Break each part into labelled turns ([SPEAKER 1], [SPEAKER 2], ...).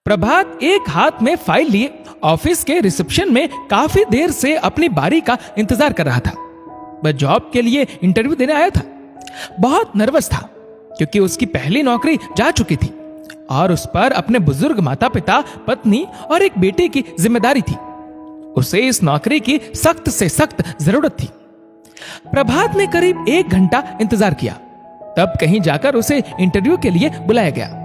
[SPEAKER 1] प्रभात एक हाथ में फाइल लिए ऑफिस के रिसेप्शन में काफी देर से अपनी बारी का इंतजार कर रहा था। वह जॉब के लिए इंटरव्यू देने आया था। बहुत नर्वस था क्योंकि उसकी पहली नौकरी जा चुकी थी और उस पर अपने बुजुर्ग माता पिता, पत्नी और एक बेटे की जिम्मेदारी थी। उसे इस नौकरी की सख्त से सख्त जरूरत थी। प्रभात ने करीब 1 घंटा इंतजार किया, तब कहीं जाकर उसे इंटरव्यू के लिए बुलाया गया।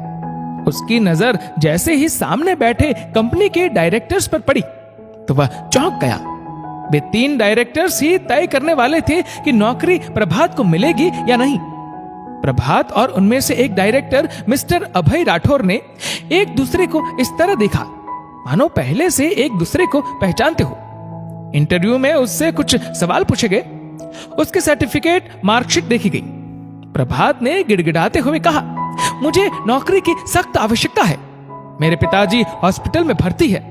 [SPEAKER 1] उसकी नजर जैसे ही सामने बैठे कंपनी के डायरेक्टर्स पर पड़ी तो वह चौंक गया। वे 3 डायरेक्टर्स ही तय करने वाले थे कि नौकरी प्रभात को मिलेगी या नहीं। प्रभात और उनमें से एक डायरेक्टर मिस्टर अभय राठौर ने एक दूसरे को इस तरह देखा मानो पहले से एक दूसरे को पहचानते हो। इंटरव्यू में उससे कुछ सवाल पूछे गए। उसके सर्टिफिकेट, मार्कशीट देखी गई। प्रभात ने गिड़गिड़ाते हुए कहा, मुझे नौकरी की सख्त आवश्यकता है। मेरे पिताजी हॉस्पिटल में भर्ती है।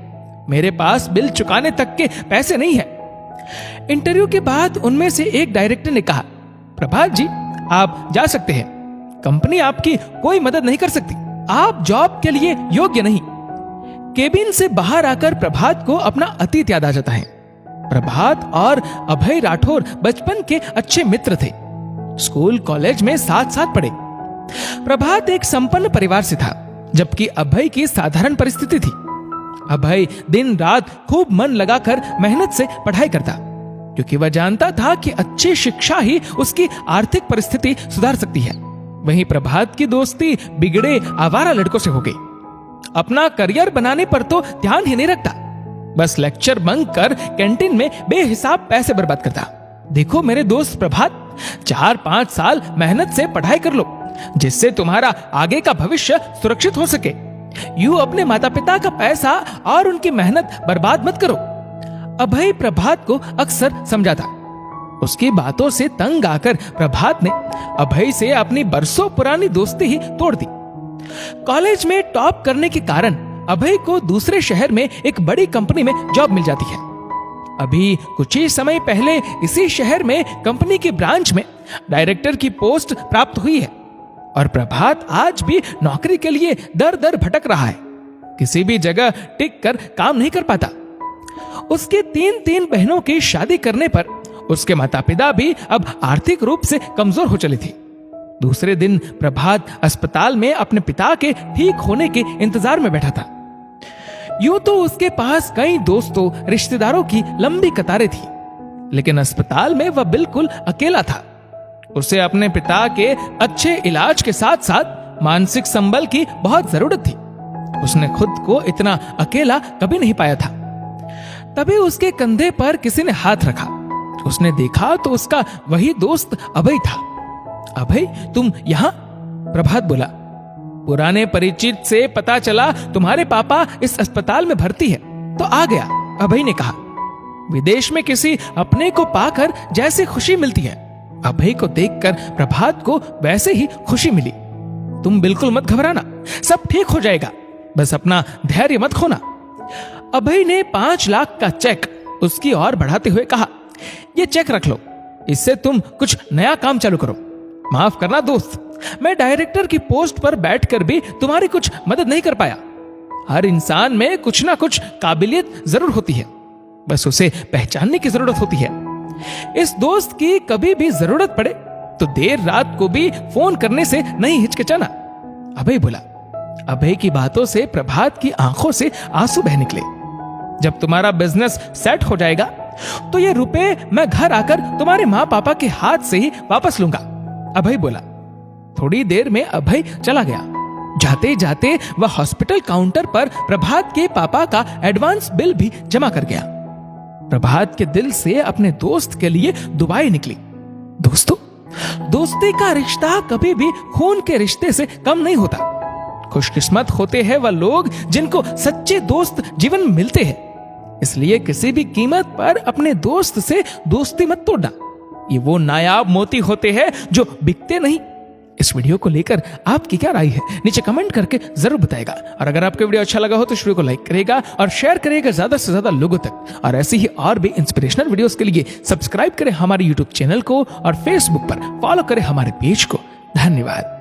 [SPEAKER 1] मेरे पास बिल चुकाने तक के पैसे नहीं है। इंटरव्यू के बाद उनमें से एक डायरेक्टर ने कहा, प्रभात जी आप जा सकते हैं। कंपनी आपकी कोई मदद नहीं कर सकती। आप जॉब के लिए योग्य नहीं। केबिन से बाहर आकर प्रभात को अपना अतीत याद आ जाता है। प्रभात और अभय राठौर बचपन के अच्छे मित्र थे। स्कूल कॉलेज में साथ साथ पढ़े। प्रभात एक संपन्न परिवार से था, जबकि अभय की साधारण परिस्थिति थी। अभय दिन रात खूब मन लगाकर मेहनत से पढ़ाई करता, क्योंकि वह जानता था कि अच्छी शिक्षा ही उसकी आर्थिक परिस्थिति सुधार सकती है। वहीं प्रभात की दोस्ती बिगड़े आवारा लड़कों से हो गई। अपना करियर बनाने पर तो ध्यान ही नहीं रखता, बस लेक्चर बंक कर कैंटीन में बेहिसाब पैसे बर्बाद करता। देखो मेरे दोस्त प्रभात, 4-5 साल मेहनत से पढ़ाई कर लो, जिससे तुम्हारा आगे का भविष्य सुरक्षित हो सके। यूं अपने माता पिता का पैसा और उनकी मेहनत बर्बाद मत करो। अभय प्रभात को अक्सर समझाता। उसकी बातों से तंग आकर प्रभात ने अभय से अपनी बरसों पुरानी दोस्ती ही तोड़ दी। कॉलेज में टॉप करने के कारण अभय को दूसरे शहर में एक बड़ी कंपनी में जॉब मिल जाती है। अभी कुछ ही समय पहले इसी शहर में कंपनी की ब्रांच में डायरेक्टर की पोस्ट प्राप्त हुई है और प्रभात आज भी नौकरी के लिए दर दर भटक रहा है। किसी भी जगह टिक कर काम नहीं कर पाता। उसके 3 बहनों की शादी करने पर उसके माता पिता भी अब आर्थिक रूप से कमजोर हो चले थे। दूसरे दिन प्रभात अस्पताल में अपने पिता के ठीक होने के इंतजार में बैठा था। यूं तो उसके पास कई दोस्तों, रिश्तेदारों की लंबी कतारें थी, लेकिन अस्पताल में वह बिल्कुल अकेला था। उसे अपने पिता के अच्छे इलाज के साथ साथ मानसिक संबल की बहुत जरूरत थी। उसने खुद को इतना अकेला कभी नहीं पाया था। तभी उसके कंधे पर किसी ने हाथ रखा। उसने देखा तो उसका वही दोस्त अभय था। अभय तुम यहां? प्रभात बोला। पुराने परिचित से पता चला तुम्हारे पापा इस अस्पताल में भर्ती है तो आ गया, अभय ने कहा। विदेश में किसी अपने को पाकर जैसे खुशी मिलती है, अभय को देखकर प्रभात को वैसे ही खुशी मिली। तुम बिल्कुल मत घबराना, सब ठीक हो जाएगा, बस अपना धैर्य मत खोना। अभय ने 5 लाख का चेक उसकी ओर बढ़ाते हुए कहा, ये चेक रख लो, इससे तुम कुछ नया काम चालू करो। माफ करना दोस्त, मैं डायरेक्टर की पोस्ट पर बैठकर भी तुम्हारी कुछ मदद नहीं कर पाया। हर इंसान में कुछ ना कुछ काबिलियत जरूर होती है, बस उसे पहचानने की जरूरत होती है। इस दोस्त की कभी भी जरूरत पड़े तो देर रात को भी फोन करने से नहीं हिचकिचाना, अभय बोला। अभय की बातों से प्रभात की आंखों से आंसू बह निकले। जब तुम्हारा बिजनेस सेट हो जाएगा तो ये रुपए मैं घर आकर तुम्हारे माँ पापा के हाथ से ही वापस लूंगा, अभय बोला। थोड़ी देर में अभय चला गया। जाते जाते वह हॉस्पिटल काउंटर पर प्रभात के पापा का एडवांस बिल भी जमा कर गया। प्रभात के दिल से अपने दोस्त के लिए दुआएं निकली। दोस्तों, दोस्ती का रिश्ता कभी भी खून के रिश्ते से कम नहीं होता। खुशकिस्मत होते हैं वह लोग जिनको सच्चे दोस्त जीवन में मिलते हैं। इसलिए किसी भी कीमत पर अपने दोस्त से दोस्ती मत तोड़ना। ये वो नायाब मोती होते हैं जो बिकते नहीं। इस वीडियो को लेकर आपकी क्या राय है, नीचे कमेंट करके जरूर बताएगा। और अगर आपको वीडियो अच्छा लगा हो तो इस वीडियो को लाइक करेगा और शेयर करेगा ज्यादा से ज्यादा लोगों तक। और ऐसे ही और भी इंस्पिरेशनल वीडियोस के लिए सब्सक्राइब करें हमारे यूट्यूब चैनल को और फेसबुक पर फॉलो करें हमारे पेज को। धन्यवाद।